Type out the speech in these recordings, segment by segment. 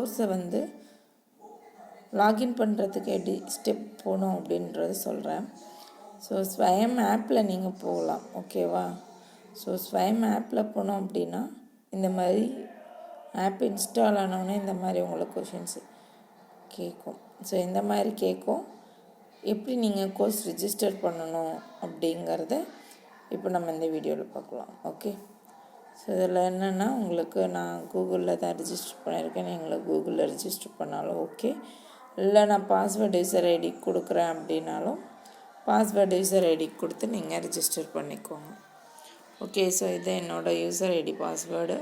கோர்ஸை வந்து லாகின் பண்ணுறதுக்கு எப்படி ஸ்டெப் போகணும் அப்படின்றத சொல்கிறேன். ஸோ ஸ்வயம் ஆப்பில் நீங்கள் போகலாம், ஓகேவா? ஸோ ஸ்வயம் ஆப்பில் போனோம் அப்படின்னா இந்த மாதிரி ஆப் இன்ஸ்டால் ஆனோடனே இந்த மாதிரி உங்களுக்கு கொஷின்ஸ் கேட்கும். ஸோ இந்த மாதிரி கேட்கும். எப்படி நீங்கள் கோர்ஸ் ரிஜிஸ்டர் பண்ணணும் அப்படிங்கிறத இப்போ நம்ம இந்த வீடியோவில் பார்க்கலாம், ஓகே? ஸோ இதில் என்னென்னா உங்களுக்கு நான் கூகுளில் தான் ரிஜிஸ்டர் பண்ணியிருக்கேன். நீங்களும் கூகுளில் ரிஜிஸ்டர் பண்ணாலும் ஓகே, இல்லை நான் பாஸ்வேர்டு யூசர் ஐடி கொடுக்குறேன் அப்படின்னாலும் பாஸ்வேர்டு யூசர் ஐடி கொடுத்து நீங்கள் ரிஜிஸ்டர் பண்ணிக்கோங்க, ஓகே? ஸோ இது என்னோடய யூசர் ஐடி பாஸ்வேர்டு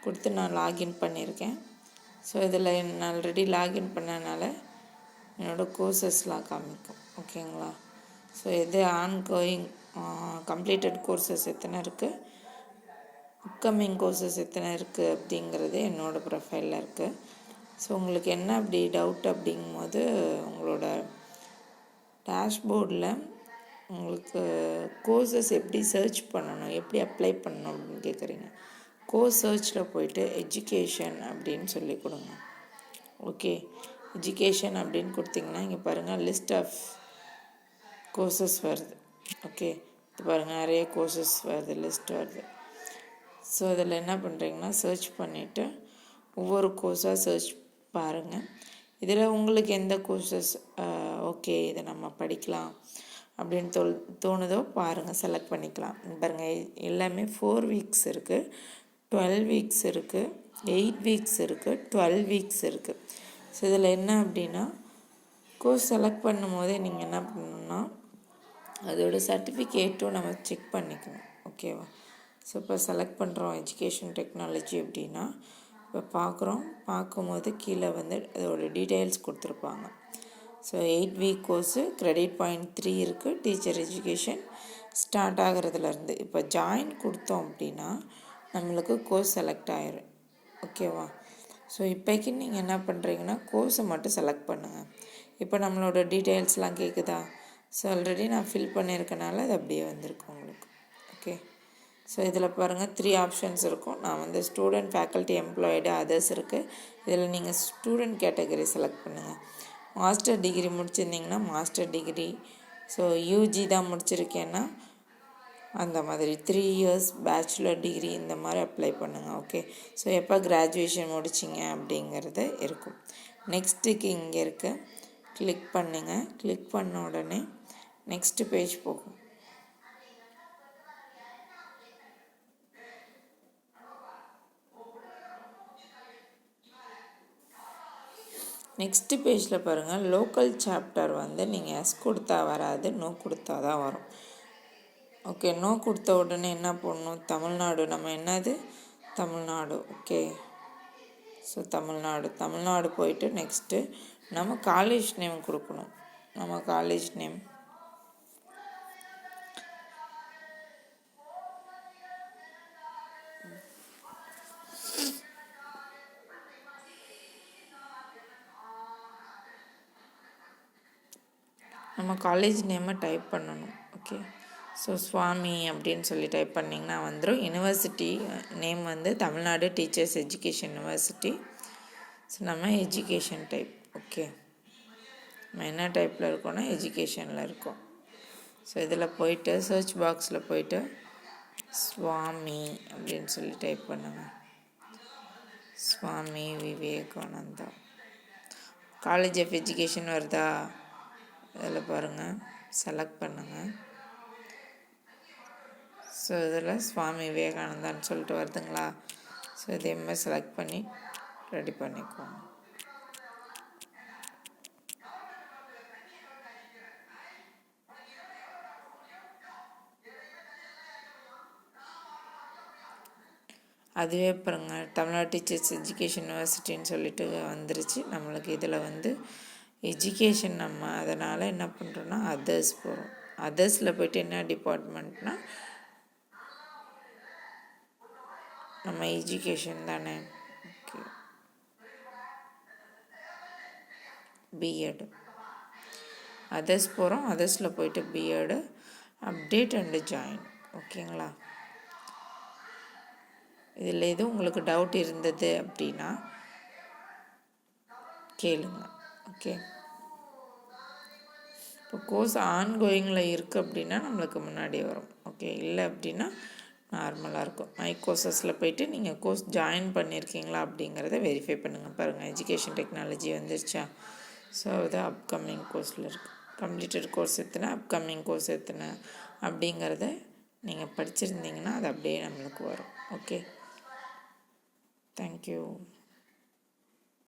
கொடுத்து நான் லாகின் பண்ணியிருக்கேன். ஸோ இதில் நான் ஆல்ரெடி லாகின் பண்ணனால என்னோடய கோர்சஸ்லாம் காமிக்கும், ஓகேங்களா? ஸோ இது ஆன்கோயிங் கம்ப்ளீட்டட் கோர்சஸ் எத்தனை இருக்குது, அப்கமிங் கோர்சஸ் எத்தனை இருக்குது அப்படிங்கிறது என்னோடய ப்ரொஃபைலில் இருக்குது. ஸோ உங்களுக்கு என்ன அப்படி டவுட் அப்படிங்கும்போது உங்களோட டேஷ்போர்டில் உங்களுக்கு கோர்சஸ் எப்படி சர்ச் பண்ணணும், எப்படி அப்ளை பண்ணணும் அப்படின்னு கேட்குறீங்க. கோர்ஸ் சர்ச்சில் போயிட்டு எஜுகேஷன் அப்படின்னு சொல்லி கொடுங்க, ஓகே? எஜுகேஷன் அப்படின்னு கொடுத்திங்கன்னா இங்கே பாருங்கள் லிஸ்ட் ஆஃப் கோர்சஸ் வருது, ஓகே? இது பாருங்கள் நிறைய கோர்சஸ் வருது, லிஸ்ட் வருது. ஸோ இதில் என்ன பண்ணுறீங்கன்னா சர்ச் பண்ணிவிட்டு ஒவ்வொரு கோர்ஸாக சர்ச் பாருங்கள். இதில் உங்களுக்கு எந்த கோர்சஸ் ஓகே இதை நம்ம படிக்கலாம் அப்படின்னு தோணுதோ பாருங்கள், செலக்ட் பண்ணிக்கலாம். பாருங்கள் எல்லாமே 4 வீக்ஸ் இருக்குது, 12 வீக்ஸ் இருக்குது, 8 வீக்ஸ் இருக்குது, 12 வீக்ஸ் இருக்குது. ஸோ இதில் என்ன அப்படின்னா கோர்ஸ் செலக்ட் பண்ணும் போதே நீங்கள் என்ன பண்ணணும்னா அதோட சர்டிஃபிகேட்டும் நம்ம செக் பண்ணிக்கணும், ஓகேவா? ஸோ இப்போ செலக்ட் பண்ணுறோம் எஜுகேஷன் டெக்னாலஜி அப்படின்னா இப்போ பார்க்கும்போது கீழே வந்து அதோட டீட்டெயில்ஸ் கொடுத்துருப்பாங்க. So 8 week course, credit point 3 இருக்குது, டீச்சர் எஜுகேஷன் ஸ்டார்ட் ஆகிறதுலேருந்து இப்போ ஜாயின் கொடுத்தோம் அப்படின்னா நம்மளுக்கு கோர்ஸ் செலக்ட் ஆயிரும், ஓகேவா? ஸோ இப்போக்கி நீங்கள் என்ன பண்ணுறீங்கன்னா கோர்ஸை மட்டும் செலக்ட் பண்ணுங்கள். இப்போ நம்மளோட டீட்டெயில்ஸ்லாம் கேட்குதா? ஸோ ஆல்ரெடி நான் ஃபில் பண்ணியிருக்கனால அது அப்படியே வந்திருக்கு உங்களுக்கு, ஓகே? ஸோ இதில் பாருங்கள் 3 ஆப்ஷன்ஸ் இருக்கும். நான் வந்து ஸ்டூடெண்ட், ஃபேக்கல்ட்டி, எம்ப்ளாய்டு, அதர்ஸ் இருக்குது. இதில் நீங்கள் ஸ்டூடெண்ட் கேட்டகரி செலக்ட் பண்ணுங்கள். மாஸ்டர் டிகிரி முடிச்சிருந்தீங்கன்னா மாஸ்டர் டிகிரி, ஸோ யூஜி தான் முடிச்சிருக்கேன்னா அந்த மாதிரி 3 இயர்ஸ் பேச்சுலர் டிகிரி இந்த மாதிரி அப்ளை பண்ணுங்கள், ஓகே? ஸோ எப்போ கிராஜுவேஷன் முடிச்சிங்க அப்படிங்கிறது இருக்கும். நெக்ஸ்ட்டுக்கு இங்கே இருக்க கிளிக் பண்ணுங்கள். கிளிக் பண்ண உடனே நெக்ஸ்ட்டு பேஜ் போகும். நெக்ஸ்ட்டு பேஜில் பாருங்கள் லோக்கல் சாப்டர் வந்து நீங்கள் எஸ் கொடுத்தா வராது, நோ கொடுத்தா தான் வரும், ஓகே? நோ கொடுத்த உடனே என்ன பண்ணணும், தமிழ்நாடு, நம்ம என்னது தமிழ்நாடு, ஓகே? ஸோ தமிழ்நாடு போயிட்டு நெக்ஸ்ட்டு நம்ம காலேஜ் நேம் கொடுக்கணும். நம்ம காலேஜ் நேம் நேமை டைப் பண்ணணும், ஓகே? ஸோ சுவாமி அப்படின்னு சொல்லி டைப் பண்ணிங்கன்னா வந்துடும். யூனிவர்சிட்டி நேம் வந்து Tamil Nadu teachers education university. So நம்ம எஜுகேஷன் டைப், ஓகே? நம்ம என்ன டைப்பில் இருக்கோன்னா எஜுகேஷனில் இருக்கோம். ஸோ இதில் போயிட்டு சர்ச் பாக்ஸில் போயிட்டு சுவாமி அப்படின்னு சொல்லி டைப் பண்ணுங்கள். Swami Vivekananda. College of education வருதா? இதில் பாருங்கள் செலக்ட் பண்ணுங்கள். ஸோ இதில் சுவாமி விவேகானந்தான்னு சொல்லிட்டு வருதுங்களா? ஸோ இதேமாதிரி செலக்ட் பண்ணி ரெடி பண்ணிக்குவோம். அதுவே பாருங்கள் தமிழ்நாடு டீச்சர்ஸ் எஜுகேஷன் யூனிவர்சிட்டின்னு சொல்லிட்டு வந்துருச்சு நம்மளுக்கு. இதில் வந்து எஜுகேஷன் நம்ம அதனால் என்ன பண்ணுறோன்னா அதர்ஸ் போகிறோம். அதர்ஸில் போய்ட்டு என்ன டிபார்ட்மெண்ட்னால் நம்ம எஜுகேஷன் தானே, ஓகே? பிஎட் அதர்ஸ் போகிறோம். அதர்ஸில் போய்ட்டு பிஎட் அப்டேட் அண்டு ஜாயின், ஓகேங்களா? இதில் எதுவும் உங்களுக்கு டவுட் இருந்தது அப்படின்னா கேளுங்க. ஓகே, இப்போ கோர்ஸ் ஆன்கோயிங்கில் இருக்குது அப்படின்னா நம்மளுக்கு முன்னாடியே வரும். ஓகே, இல்லை அப்படின்னா நார்மலாக இருக்கும். மை கோர்சஸில் போய்ட்டு நீங்கள் கோர்ஸ் ஜாயின் பண்ணியிருக்கீங்களா அப்படிங்கிறத வெரிஃபை பண்ணுங்கள். பாருங்கள், எஜுகேஷன் டெக்னாலஜி வந்துருச்சா. ஸோ அது அப்கமிங் கோர்ஸில் இருக்குது. கம்ப்ளீட்டட் கோர்ஸ் எத்தனை, அப்கமிங் கோர்ஸ் எத்தனை அப்படிங்கிறத நீங்கள் படிச்சிருந்தீங்கன்னா அது அப்படியே நம்மளுக்கு வரும். Okay, thank you.